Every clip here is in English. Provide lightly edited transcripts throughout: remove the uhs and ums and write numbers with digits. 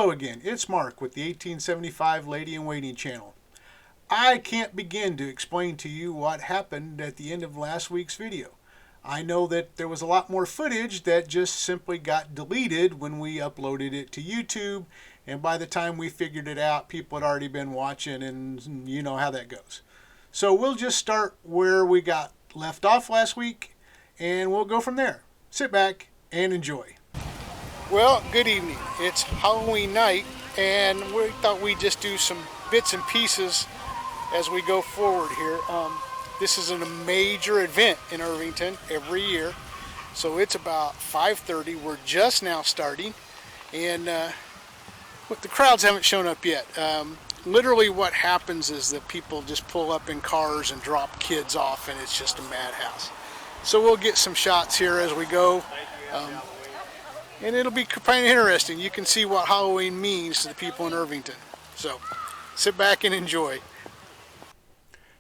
Hello again, it's Mark with the 1875 Lady in Waiting channel. I can't begin to explain to you what happened at the end of last week's video. I know that there was a lot more footage that just simply got deleted when we uploaded it to YouTube, and by the time we figured it out, people had already been watching, and you know how that goes. So we'll just start where we got left off last week, and we'll go from there. Sit back and enjoy. Well, good evening. It's Halloween night, and we thought we'd just do some bits and pieces as we go forward here. This is a major event in Irvington every year, so it's about 5:30. We're just now starting, and the crowds haven't shown up yet. Literally what happens is that people just pull up in cars and drop kids off, and it's just a madhouse. So we'll get some shots here as we go. And it'll be kind of interesting. You can see what Halloween means to the people in Irvington. So sit back and enjoy.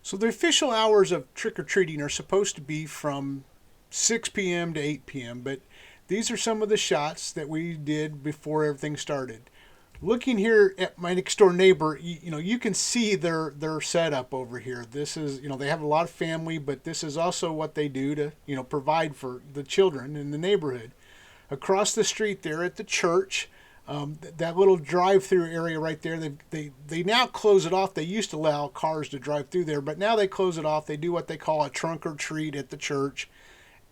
So the official hours of trick-or-treating are supposed to be from 6 p.m. to 8 p.m. But these are some of the shots that we did before everything started. Looking here at my next door neighbor, you can see their setup over here. This is, they have a lot of family, but this is also what they do to, provide for the children in the neighborhood. Across the street there at the church, that little drive-through area right there, they now close it off. They used to allow cars to drive through there, but now they close it off. They do what they call a trunk or treat at the church,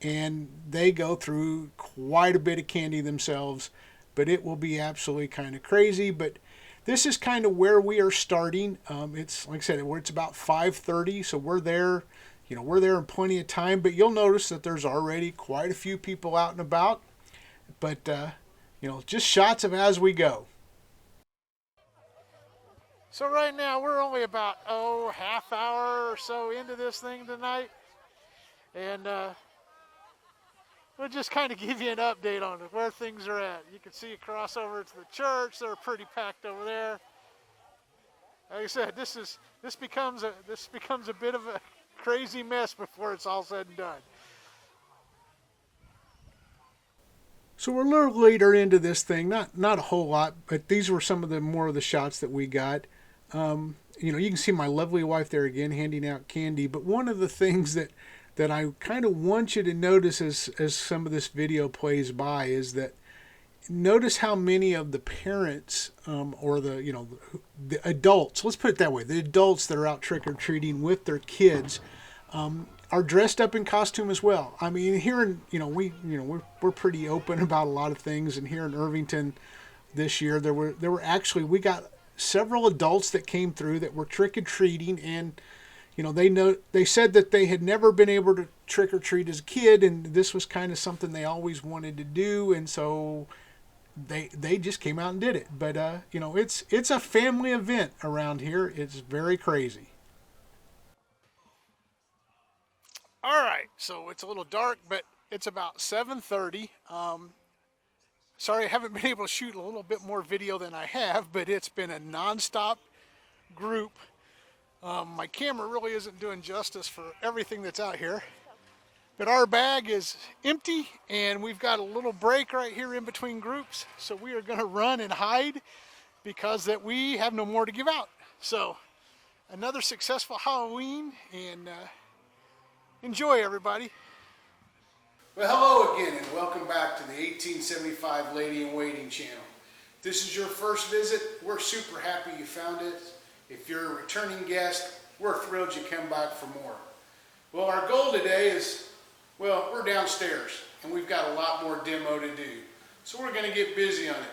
and they go through quite a bit of candy themselves, but it will be absolutely kind of crazy. But this is kind of where we are starting. It's, like I said, it's about 5:30, so we're there. We're there in plenty of time, but you'll notice that there's already quite a few people out and about. But, just shots of as we go. So right now we're only about, half hour or so into this thing tonight. And we'll just kind of give you an update on where things are at. You can see across over to the church. They're pretty packed over there. Like I said, this becomes a bit of a crazy mess before it's all said and done. So we're a little later into this thing, not a whole lot, but these were some of the more of the shots that we got. You can see my lovely wife there again handing out candy. But one of the things that I kind of want you to notice as some of this video plays by is that notice how many of the parents or the adults, let's put it that way, the adults that are out trick-or-treating with their kids are dressed up in costume as well. I mean, here in, we're pretty open about a lot of things, and here in Irvington this year there were actually, we got several adults that came through that were trick-or-treating, and they said that they had never been able to trick-or-treat as a kid, and this was kind of something they always wanted to do, and so they just came out and did it. But it's a family event around here. It's very crazy. All right, so it's a little dark, but it's about 7:30. Sorry, I haven't been able to shoot a little bit more video than I have, but it's been a non-stop group. My camera really isn't doing justice for everything that's out here. But our bag is empty, and we've got a little break right here in between groups. So we are going to run and hide because that we have no more to give out. So another successful Halloween, and enjoy, everybody. Well, hello again, and welcome back to the 1875 Lady in Waiting channel. If this is your first visit, we're super happy you found it. If you're a returning guest, we're thrilled you come back for more. Well, our goal today is, we're downstairs, and we've got a lot more demo to do. So we're going to get busy on it.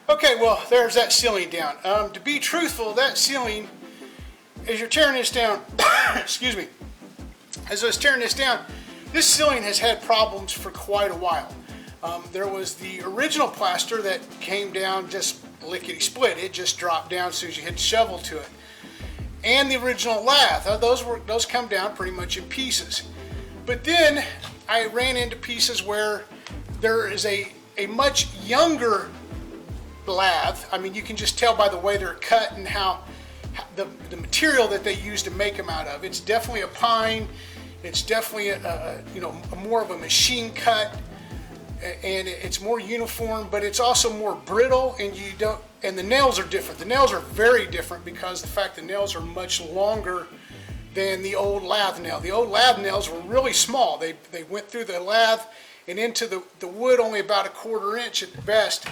Okay, well, there's that sealing down. To be truthful, that sealing, as you're tearing this down, excuse me, as I was tearing this down, this sealing has had problems for quite a while. There was the original plaster that came down just lickety-split. It just dropped down as soon as you hit the shovel to it. And the original lath, those come down pretty much in pieces. But then I ran into pieces where there is a much younger lath. I mean, you can just tell by the way they're cut and how the material that they use to make them out of. It's definitely a pine. It's definitely a more of a machine cut, and it's more uniform, but it's also more brittle, and the nails are different. The nails are very different because the fact the nails are much longer than the old lathe nail. The old lathe nails were really small. They went through the lathe and into the wood only about a 1/4 inch at best.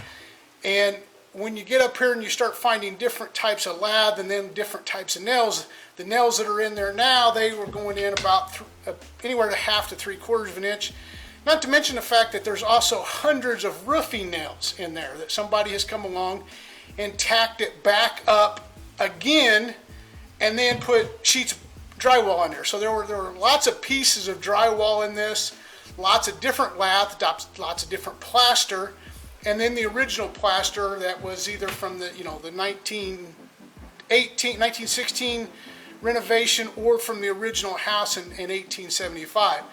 And when you get up here and you start finding different types of lathe and then different types of nails, the nails that are in there now, they were going in about anywhere to 1/2 to 3/4 of an inch. Not to mention the fact that there's also hundreds of roofing nails in there that somebody has come along and tacked it back up again and then put sheets of drywall in there. So there were lots of pieces of drywall in this, lots of different lath, lots of different plaster, and then the original plaster that was either from the 1916 renovation or from the original house in 1875.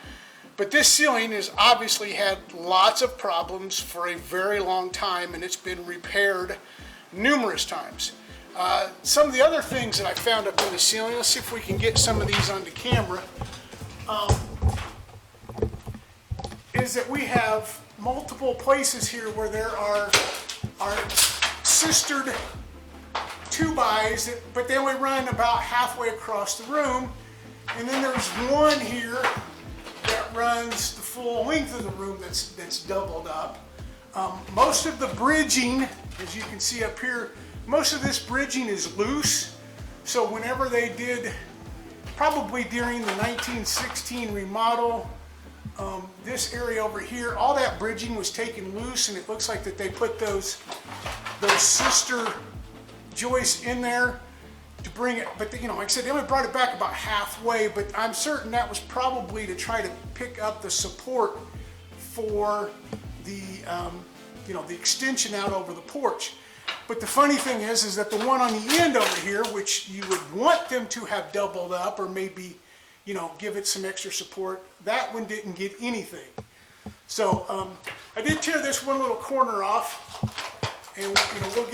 But this ceiling has obviously had lots of problems for a very long time, and it's been repaired numerous times. Some of the other things that I found up in the ceiling, let's see if we can get some of these onto camera, is that we have multiple places here where there are sistered 2x, but they only run about halfway across the room. And then there's one here that runs the full length of the room that's doubled up. Most of the bridging, as you can see up here, most of this bridging is loose. So whenever they did, probably during the 1916 remodel, this area over here, all that bridging was taken loose, and it looks like that they put those sister joists in there to bring it, but like I said, they only brought it back about halfway, but I'm certain that was probably to try to pick up the support for the the extension out over the porch. But the funny thing is that the one on the end over here, which you would want them to have doubled up or maybe give it some extra support, that one didn't get anything. So I did tear this one little corner off, and we'll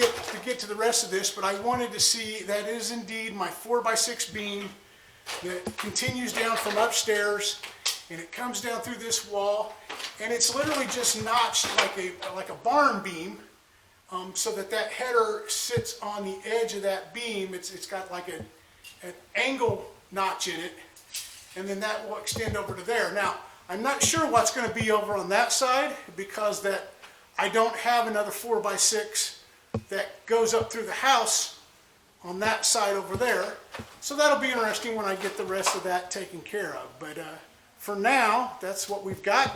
get to the rest of this, but I wanted to see that is indeed my 4x6 beam that continues down from upstairs, and it comes down through this wall, and it's literally just notched like a barn beam, so that header sits on the edge of that beam. It's got like an angle notch in it, and then that will extend over to there. Now, I'm not sure what's going to be over on that side, because I don't have another 4x6 that goes up through the house on that side over there. So that'll be interesting when I get the rest of that taken care of. But for now, that's what we've got.